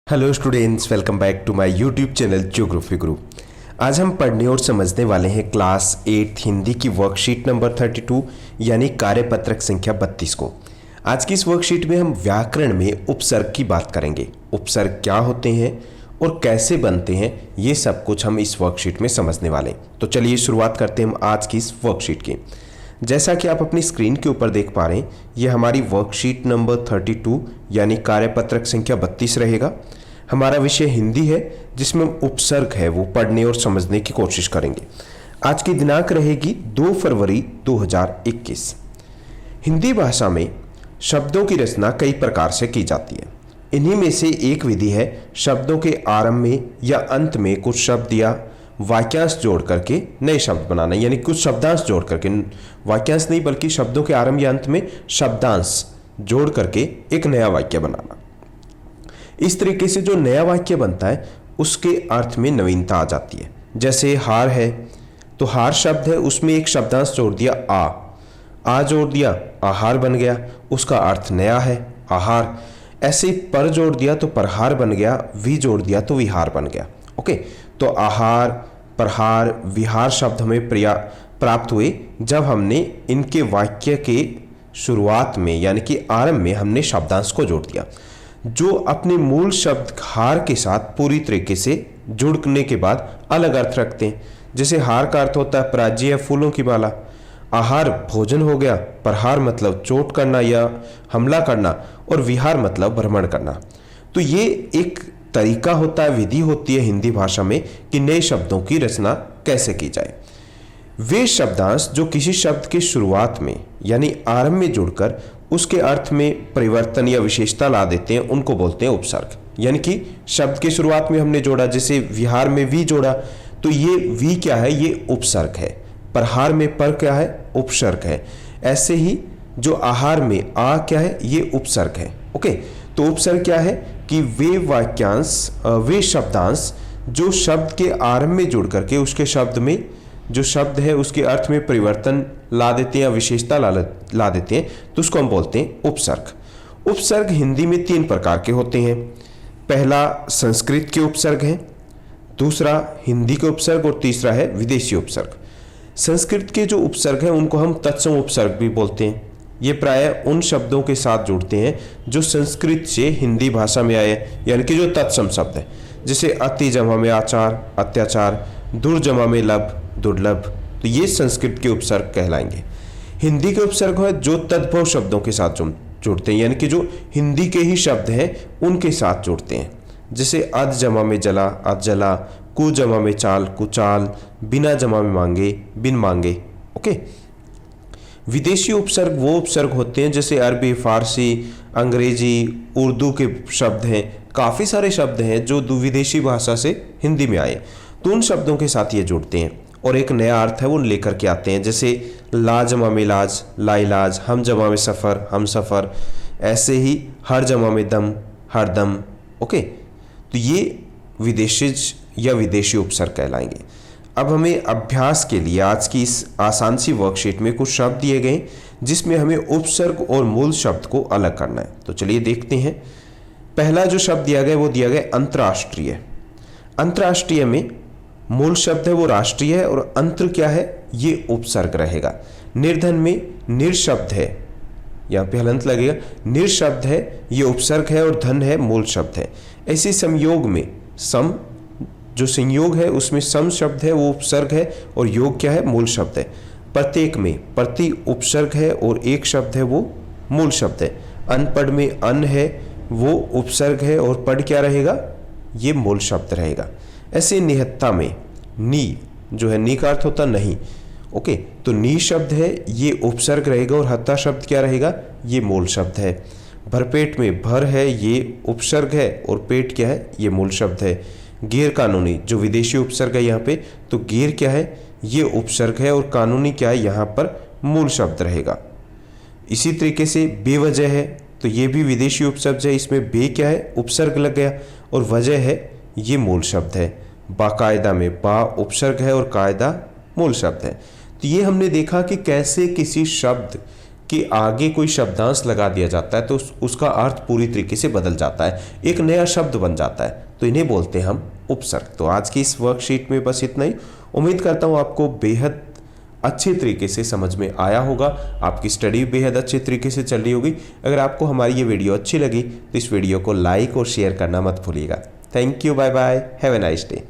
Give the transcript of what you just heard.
Hello students, welcome back to my YouTube channel Geography Guru. आज हम पढ़ने और समझने वाले हैं क्लास 8 हिंदी की वर्कशीट नंबर 32 यानी कार्यपत्रक संख्या 32 को। आज की इस वर्कशीट में हम व्याकरण में उपसर्ग की बात करेंगे। उपसर्ग क्या होते हैं और कैसे बनते हैं, ये सब कुछ हम इस वर्कशीट में समझने वाले हैं। तो चलिए शुरुआत करते हैं हम आज की इस वर्कशीट की। जैसा कि आप अपनी स्क्रीन के ऊपर देख पा रहे हैं, ये हमारी वर्कशीट नंबर 32 यानी कार्यपत्रक संख्या 32 रहेगा। हमारा विषय हिंदी है, जिसमें उपसर्ग है वो पढ़ने और समझने की कोशिश करेंगे। आज की दिनांक रहेगी 2 फरवरी 2021। हिंदी भाषा में शब्दों की रचना कई प्रकार से की जाती है। इन्हीं में से एक विधि है शब्दों के आरंभ में या अंत में कुछ शब्द या वाक्यांश जोड़ करके नए शब्द बनाना, यानी कुछ शब्दांश जोड़ करके, वाक्यांश नहीं बल्कि शब्दों के आरंभ या अंत में शब्दांश जोड़ करके एक नया वाक्य बनाना। इस तरीके से जो नया वाक्य बनता है उसके अर्थ में नवीनता आ जाती है। जैसे हार है तो हार शब्द है, उसमें एक शब्दांश जोड़ दिया आ जोड़ दिया, आहार बन गया, उसका अर्थ नया है आहार। ऐसे पर जोड़ दिया तो परहार बन गया, वी जोड़ दिया तो विहार बन गया। ओके, तो आहार, परहार, विहार शब्द हमें प्राप्त हुए जब हमने इनके वाक्य के शुरुआत में यानी कि आरंभ में हमने शब्दांश को जोड़ दिया, जो अपने मूल शब्द हार के साथ पूरी तरीके से जुड़ने के बाद अलग अर्थ रखते हैं। जैसे हार का अर्थ होता है पराजय या फूलों की माला, आहार भोजन हो गया, परहार मतलब चोट करना या हमला करना, और विहार मतलब भ्रमण करना। तो ये एक तरीका होता है, विधि होती है हिंदी भाषा में कि नए शब्दों की रचना कैसे की जाए। वे शब्दांश जो किसी शब्द के शुरुआत में यानी आरंभ में जुड़कर उसके अर्थ में परिवर्तन या विशेषता ला देते हैं, उनको बोलते हैं उपसर्ग। यानी कि शब्द के शुरुआत में हमने जोड़ा, जैसे विहार में वी जोड़ा, तो ये वी क्या है, ये उपसर्ग है। परहार में पर क्या है, उपसर्ग है। ऐसे ही जो आहार में आ क्या है, ये उपसर्ग है। ओके, तो उपसर्ग क्या है कि वे वाक्यांश, वे शब्दांश जो शब्द के आरंभ में जुड़ करके उसके शब्द में जो शब्द है उसके अर्थ में परिवर्तन ला देते हैं या विशेषता ला देते हैं, तो उसको हम बोलते हैं उपसर्ग। उपसर्ग हिंदी में 3 प्रकार के होते हैं। पहला संस्कृत के उपसर्ग हैं, दूसरा हिंदी के उपसर्ग और तीसरा है विदेशी उपसर्ग। संस्कृत के जो उपसर्ग हैं उनको हम तत्सम उपसर्ग भी बोलते हैं। ये प्रायः उन शब्दों के साथ जुड़ते हैं जो संस्कृत से हिंदी भाषा में आए, यानी कि जो तत्सम शब्द है। जैसे अति जमा में आचार अत्याचार, दुर्जमा में लब दुर्लभ, तो ये संस्कृत के उपसर्ग कहलाएंगे। हिंदी के उपसर्ग है जो तद्भव शब्दों के साथ जुड़ते हैं, यानी कि जो हिंदी के ही शब्द हैं उनके साथ जुड़ते हैं। जैसे अध जमा में जला अधजला, कु जमा में चाल कुचाल, बिना जमा में मांगे बिन मांगे। ओके, विदेशी उपसर्ग वो उपसर्ग होते हैं जैसे अरबी, फारसी, अंग्रेजी, उर्दू के शब्द हैं। काफ़ी सारे शब्द हैं जो विदेशी भाषा से हिंदी में आए, तो उन शब्दों के साथ ये जुड़ते हैं और एक नया अर्थ है वो लेकर के आते हैं। जैसे ला जमा में लाज लाइलाज, हम जमा में सफ़र हम सफ़र, ऐसे ही हर जमा में दम हर दम। ओके, तो ये विदेशी या विदेशी उपसर्ग कहलाएंगे। अब हमें अभ्यास के लिए आज की इस आसान सी वर्कशीट में कुछ शब्द दिए गए जिसमें हमें उपसर्ग और मूल शब्द को अलग करना है। तो चलिए देखते हैं। पहला जो शब्द दिया गया वो दिया गया अंतर्राष्ट्रीय। अंतर्राष्ट्रीय में मूल शब्द है वो राष्ट्रीय है और अंतर क्या है, ये उपसर्ग रहेगा। निर्धन में निर शब्द है, यहाँ पे हलंत लगेगा, निर शब्द है ये उपसर्ग है और धन है मूल शब्द है। ऐसे संयोग में सम जो संयोग है उसमें सम शब्द है वो उपसर्ग है और योग क्या है, मूल शब्द है। प्रत्येक में प्रति उपसर्ग है और एक शब्द है वो मूल शब्द है। अनपढ़ में अन है वो उपसर्ग है और पढ़ क्या रहेगा, ये मूल शब्द रहेगा। ऐसे निहत्ता में नी जो है, नी का अर्थ होता नहीं। ओके, तो नी शब्द है ये उपसर्ग रहेगा और हत्ता शब्द क्या रहेगा, ये मूल शब्द है। भरपेट में भर है ये उपसर्ग है और पेट क्या है, ये मूल शब्द है। गैर कानूनी जो विदेशी उपसर्ग है यहाँ पे, तो गैर क्या है, ये उपसर्ग है और कानूनी क्या है, यहाँ पर मूल शब्द रहेगा। इसी तरीके से बेवजह है तो ये भी विदेशी उपसर्ग है, इसमें बे क्या है, उपसर्ग लग गया और वजह है ये मूल शब्द है। बाकायदा में बा उपसर्ग है और कायदा मूल शब्द है। तो ये हमने देखा कि कैसे किसी शब्द कि आगे कोई शब्दांश लगा दिया जाता है तो उसका अर्थ पूरी तरीके से बदल जाता है, एक नया शब्द बन जाता है, तो इन्हें बोलते हैं हम उपसर्ग। तो आज की इस वर्कशीट में बस इतना ही। उम्मीद करता हूँ आपको बेहद अच्छे तरीके से समझ में आया होगा, आपकी स्टडी बेहद अच्छे तरीके से चल रही होगी। अगर आपको हमारी ये वीडियो अच्छी लगी तो इस वीडियो को लाइक और शेयर करना मत भूलिएगा। Thank you, bye bye, have a nice day.